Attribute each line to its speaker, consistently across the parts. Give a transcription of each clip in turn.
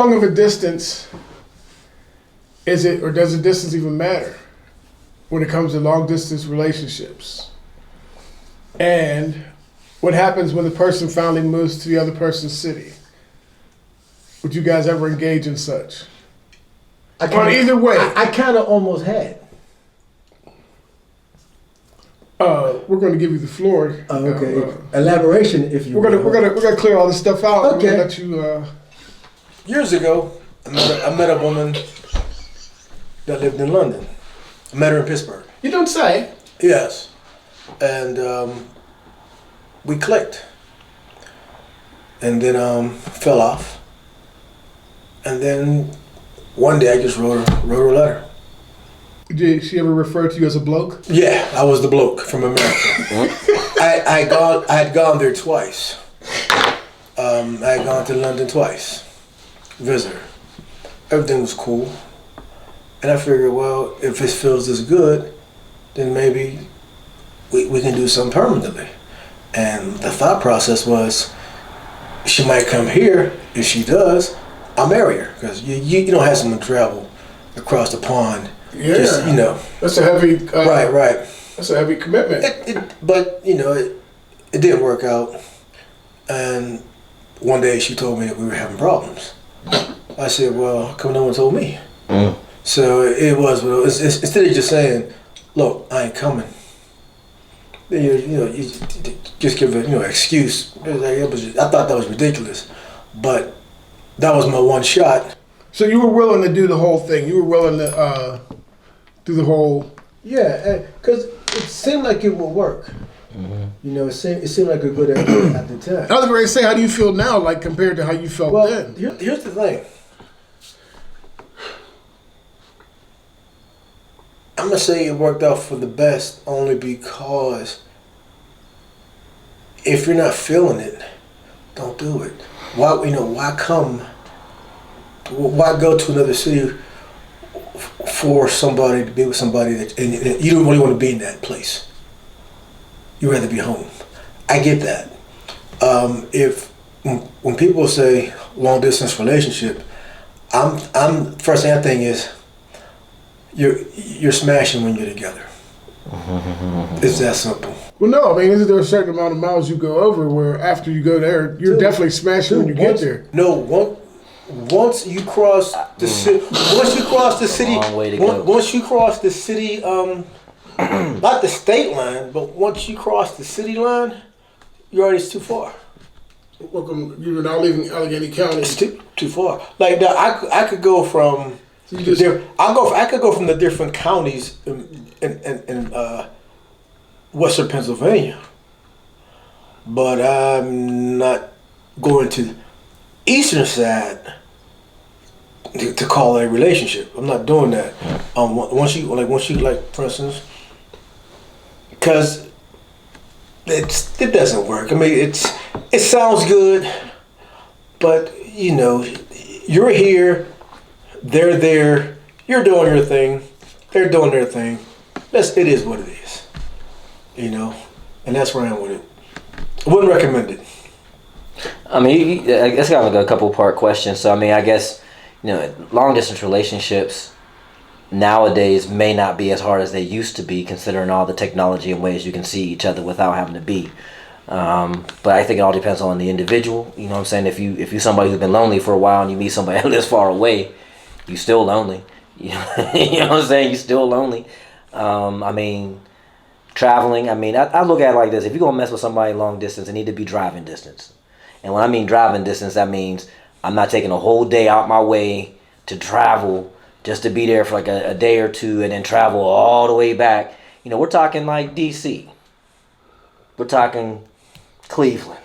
Speaker 1: long of a distance is it, or does the distance even matter when it comes to long distance relationships? And what happens when the person finally moves to the other person's city? Would you guys ever engage in such? Either way.
Speaker 2: I kind of almost had.
Speaker 1: We're going to give you the floor.
Speaker 2: Okay. Elaboration, if you.
Speaker 1: We're gonna clear all this stuff out.
Speaker 2: Okay.
Speaker 1: Let you.
Speaker 3: Years ago, I met a woman that lived in London. I met her in Pittsburgh.
Speaker 1: You don't say.
Speaker 3: Yes, and we clicked, and then fell off, and then one day I just wrote her a letter.
Speaker 1: Did she ever refer to you as a bloke?
Speaker 3: Yeah, I was the bloke from America. I had gone there twice. I had gone to London twice, visit her. Everything was cool, and I figured, well, if it feels this good, then maybe we can do something permanently. And the thought process was, she might come here. If she does, I'll marry her, because you don't have someone travel across the pond.
Speaker 1: Yeah,
Speaker 3: just,
Speaker 1: that's a heavy.
Speaker 3: Right.
Speaker 1: That's a heavy commitment.
Speaker 3: But it didn't work out. And one day she told me that we were having problems. I said, well, how come no one told me? So it was. Instead of just saying, look, I ain't coming. You just give an excuse. I thought that was ridiculous, but that was my one shot.
Speaker 1: So you were willing to do the whole thing. You were willing to do the whole.
Speaker 2: Yeah, because it seemed like it would work. Mm-hmm. It seemed like a good idea at the time.
Speaker 1: I was going to say, how do you feel now, like compared to how you felt then?
Speaker 3: Here's the thing. I'm gonna say it worked out for the best only because if you're not feeling it, don't do it. Why come? Why go to another city for somebody to be with somebody that and you don't really want to be in that place? You'd rather be home. I get that. When people say long distance relationship, I'm first thing I think is you're smashing when you're together. It's that simple.
Speaker 1: Well, no, I mean, isn't there a certain amount of miles you go over where after you go there, you're definitely smashing when you get there?
Speaker 3: No, once you cross the city, once you cross the city, once you cross the city, not the state line, but once you cross the city line, it's too far.
Speaker 1: Welcome, you're now leaving Allegheny County.
Speaker 3: It's too far. Like that, I could go from. I could go from the different counties in Western Pennsylvania, but I'm not going to eastern side to call it a relationship. I'm not doing that. Once you for instance, because it doesn't work. I mean, it sounds good, but you're here. They're there. You're doing your thing. They're doing their thing. It is what it is. And that's where I am with it. I wouldn't recommend it.
Speaker 4: I mean, I guess I have a couple part question. So, I mean, I guess, long distance relationships nowadays may not be as hard as they used to be, considering all the technology and ways you can see each other without having to be. But I think it all depends on the individual. You know what I'm saying? If you're somebody who's been lonely for a while and you meet somebody that lives far away, you're still lonely. You know what I'm saying? You're still lonely. I mean, traveling, I look at it like this. If you're going to mess with somebody long distance, it need to be driving distance. And when I mean driving distance, that means I'm not taking a whole day out my way to travel just to be there for like a day or two and then travel all the way back. We're talking like D.C. We're talking Cleveland.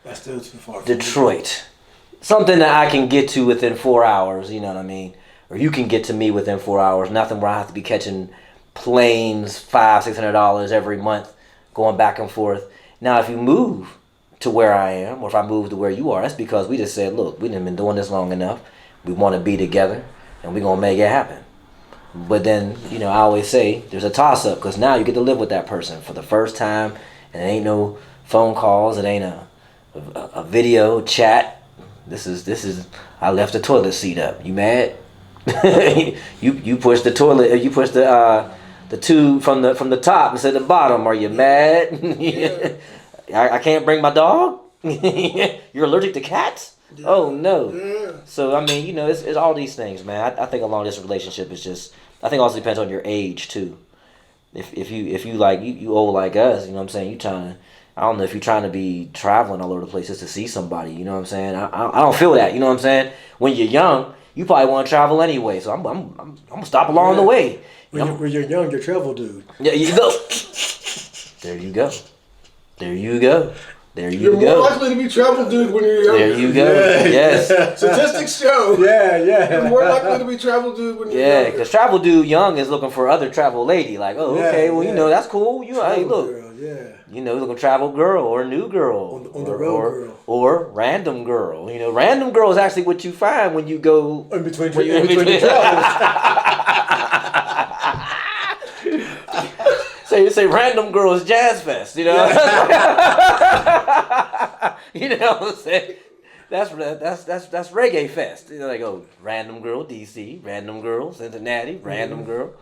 Speaker 3: That's still too far.
Speaker 4: Detroit. Something that I can get to within 4 hours, you know what I mean? Or you can get to me within 4 hours. Nothing where I have to be catching planes $500-$600 every month going back and forth. Now, if you move to where I am, or if I move to where you are, that's because we just said, look, we done been doing this long enough. We want to be together, and we're going to make it happen. But then, I always say there's a toss-up, because now you get to live with that person for the first time, and it ain't no phone calls, it ain't a video chat. This is. I left the toilet seat up. You mad? you push the toilet. You push the tube from the top instead of the bottom. Are you mad?
Speaker 1: Yeah.
Speaker 4: I can't bring my dog. You're allergic to cats?
Speaker 1: Yeah.
Speaker 4: Oh no.
Speaker 1: Yeah.
Speaker 4: So I mean, it's all these things, man. I think a long distance relationship is just. I think it also depends on your age too. If you like you old like us, you know what I'm saying. You trying. I don't know if you're trying to be traveling all over the place just to see somebody. You know what I'm saying. I don't feel that. You know what I'm saying. When you're young, you probably want to travel anyway. So I'm gonna stop along the way.
Speaker 3: When you're young, you're a travel dude.
Speaker 4: Yeah, you go. There you go. There you go. There you
Speaker 1: You're
Speaker 4: go.
Speaker 1: more likely to be travel dude when you're younger.
Speaker 4: There you go.
Speaker 3: Yeah.
Speaker 4: Yes.
Speaker 1: Statistics show.
Speaker 3: Yeah.
Speaker 1: You're more likely to be travel dude when you're
Speaker 4: Yeah,
Speaker 1: younger.
Speaker 4: because travel dude young is looking for other travel lady. Like, oh,
Speaker 3: Yeah,
Speaker 4: okay, well,
Speaker 3: yeah.
Speaker 4: you know, that's cool. You, hey, look,
Speaker 3: Girl, yeah.
Speaker 4: you know, looking travel girl or new girl
Speaker 3: On the
Speaker 4: or,
Speaker 3: road
Speaker 4: or,
Speaker 3: girl.
Speaker 4: or random girl. You know, random girl is actually what you find when you go
Speaker 3: In between
Speaker 4: when
Speaker 3: the travels.
Speaker 4: say random girls jazz fest. You know, you know what I'm saying. That's reggae fest. You know, like, oh, random girl DC, random girl Cincinnati, random girl.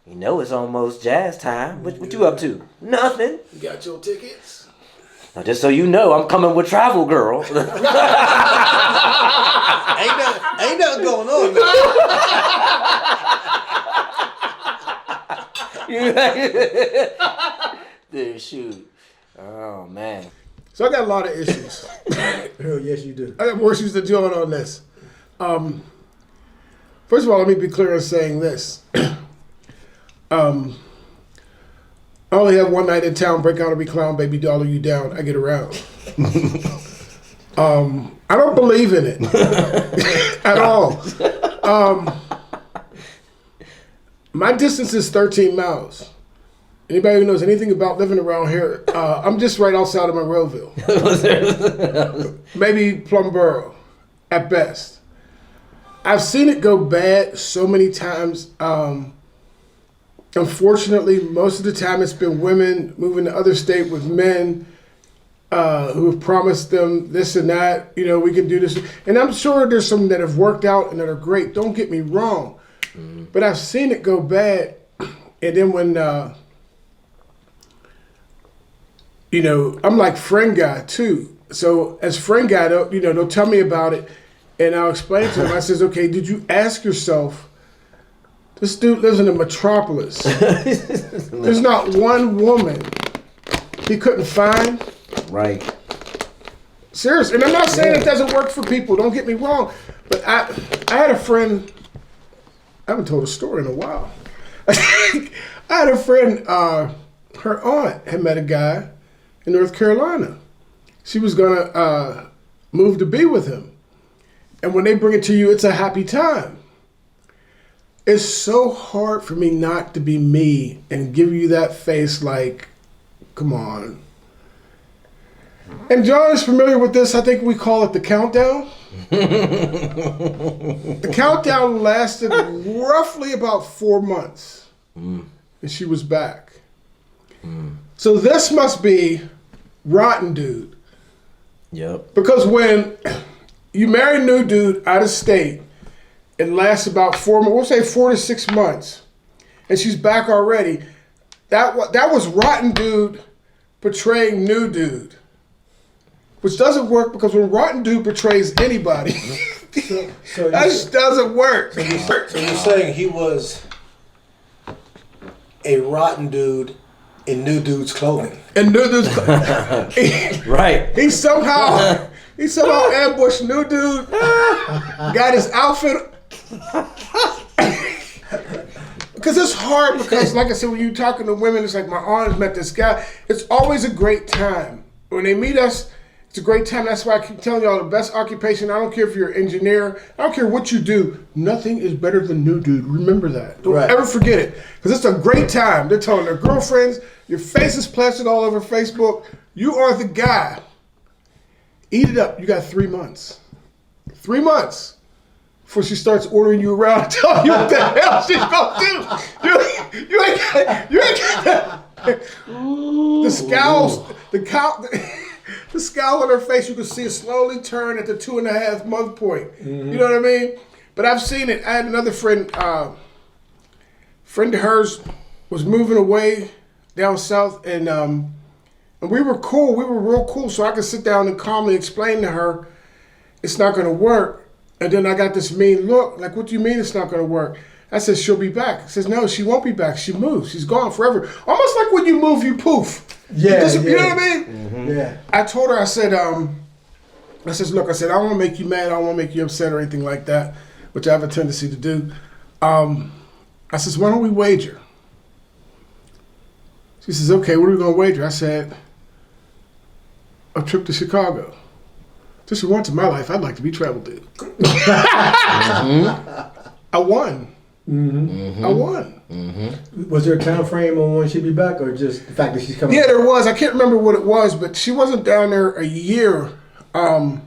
Speaker 4: You know it's almost jazz time. What you up to? Nothing.
Speaker 1: You got your tickets?
Speaker 4: Now, just so you know, I'm coming with travel girl.
Speaker 3: Ain't nothing going on,
Speaker 4: Dude, shoot. Oh man.
Speaker 1: So I got a lot of issues.
Speaker 3: Hell, yes, you do.
Speaker 1: I got more issues than John on this. First of all, let me be clear in saying this. I only have one night in town, break out every clown, baby doll, are you down? I get around. I don't believe in it at all. My distance is 13 miles. Anybody who knows anything about living around here, I'm just right outside of Monroeville. Maybe Plumboro, at best. I've seen it go bad so many times. Unfortunately, most of the time it's been women moving to other state with men who have promised them this and that. You know, we can do this. And I'm sure there's some that have worked out and that are great. Don't get me wrong. But I've seen it go bad. And then when, you know, I'm like friend guy too. So as friend guy, they'll tell me about it and I'll explain to them. I says, okay, did you ask yourself, this dude lives in a metropolis. There's not one woman he couldn't find.
Speaker 4: Right.
Speaker 1: Seriously, and I'm not saying it doesn't work for people. Don't get me wrong, but I had a friend. I haven't told a story in a while. I had a friend. Her aunt had met a guy in North Carolina. She was gonna move to be with him, and when they bring it to you, it's a happy time. It's so hard for me not to be me and give you that face like, come on. And John is familiar with this. I think we call it the countdown. The countdown lasted roughly about 4 months. And she was back. So this must be rotten dude.
Speaker 4: Yep.
Speaker 1: Because when you marry a new dude out of state, it lasts about 4 months, we'll say 4 to 6 months, and she's back already. That was rotten dude portraying new dude, which doesn't work because when rotten dude portrays anybody,
Speaker 3: So
Speaker 1: that just doesn't work.
Speaker 3: So you're saying he was a rotten dude in new dude's clothing?
Speaker 1: And new dude's
Speaker 4: Right.
Speaker 1: he somehow ambushed new dude, got his outfit. Because it's hard because, like I said, when you're talking to women, it's like my aunt met this guy. It's always a great time. When they meet us, it's a great time. That's why I keep telling y'all the best occupation, I don't care if you're an engineer, I don't care what you do, nothing is better than new dude. Remember that. Don't ever forget it. Because it's a great time. They're telling their girlfriends, your face is plastered all over Facebook. You are the guy. Eat it up. You got 3 months. 3 months. Before she starts ordering you around and telling you what the hell she's gonna do. You ain't got the scowls, the the scowl on her face, you could see it slowly turn at the 2.5 month point. You know what I mean? But I've seen it. I had another friend, friend of hers was moving away down south, and we were cool. We were real cool, so I could sit down and calmly explain to her, it's not going to work. And then I got this mean look, like, what do you mean it's not going to work? I said, she'll be back. She says, no, she won't be back. She moves. She's gone forever. Almost like when you move, you poof.
Speaker 2: Yeah,
Speaker 1: You know what I mean?
Speaker 2: Yeah.
Speaker 1: I told her, I said, look, I said, I don't want to make you mad. I don't want to make you upset or anything like that, which I have a tendency to do. I says, why don't we wager? She says, okay, what are we going to wager? I said, a trip to Chicago. Just for once in my life, I'd like to be travel dude. I won. I won.
Speaker 2: Was there a time frame on when she'd be back, or just the fact that she's coming?
Speaker 1: Yeah, there was. I can't remember what it was, but she wasn't down there a year. But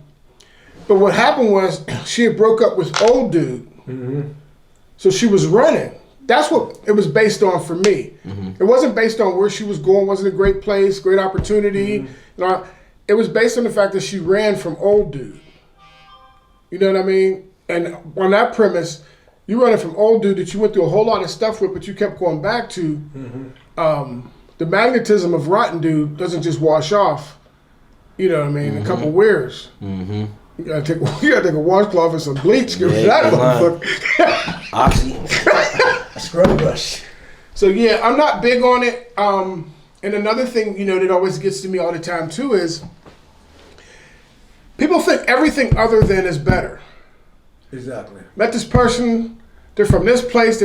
Speaker 1: what happened was she had broke up with old dude, so she was running. That's what it was based on for me. It wasn't based on where she was going. Wasn't a great place, great opportunity. It was based on the fact that she ran from old dude. You know what I mean? And on that premise, you running from old dude that you went through a whole lot of stuff with, but you kept going back to. The magnetism of rotten dude doesn't just wash off. You know what I mean? A couple wears. You gotta take a washcloth and some bleach. Give that motherfucker.
Speaker 4: Oxy.
Speaker 2: Scrub brush.
Speaker 1: So yeah, I'm not big on it. And another thing, that always gets to me all the time too is people think everything other than is better.
Speaker 2: Exactly.
Speaker 1: Met this person, they're from this place,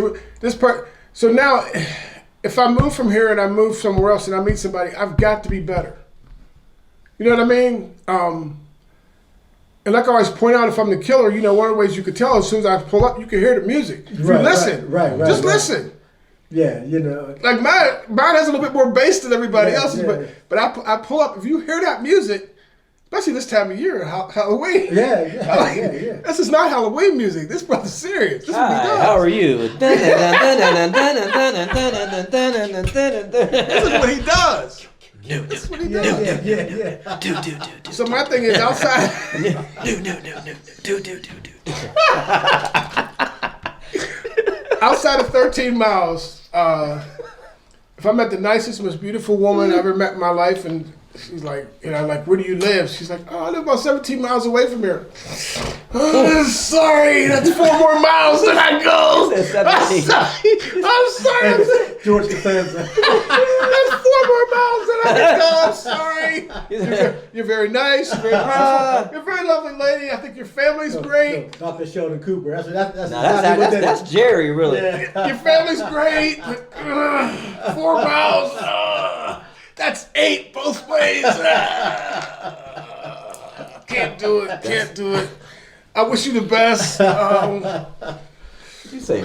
Speaker 1: so now if I move from here and I move somewhere else and I meet somebody, I've got to be better. You know what I mean? And like I always point out, if I'm the killer, one of the ways you could tell as soon as I pull up, you can hear the music. If you listen, just listen.
Speaker 2: Yeah,
Speaker 1: Like mine has a little bit more bass than everybody else's, but I pull up. If you hear that music, especially this time of year, Halloween.
Speaker 2: Yeah.
Speaker 1: This is not Halloween music. This brother's serious. This is what he does.
Speaker 4: How are you?
Speaker 1: This is what he does. That's what he does.
Speaker 2: Yeah.
Speaker 1: So my thing is outside. Outside of 13 miles, if I met the nicest, most beautiful woman I ever met in my life, and she's like, where do you live? She's like, I live about 17 miles away from here. Sorry, that's 4 more miles than I go. I'm sorry.
Speaker 2: George Costanza.
Speaker 1: That's 4 more miles than I go. I'm sorry. You're very nice. You're very beautiful. You're a very lovely lady. I think your family's great.
Speaker 2: Dr. Sheldon Cooper. That's exactly what
Speaker 4: That's Jerry, really.
Speaker 2: Yeah.
Speaker 1: Your family's great. But, 4 miles. That's 8 both ways. Can't do it. I wish you the best.
Speaker 4: You say.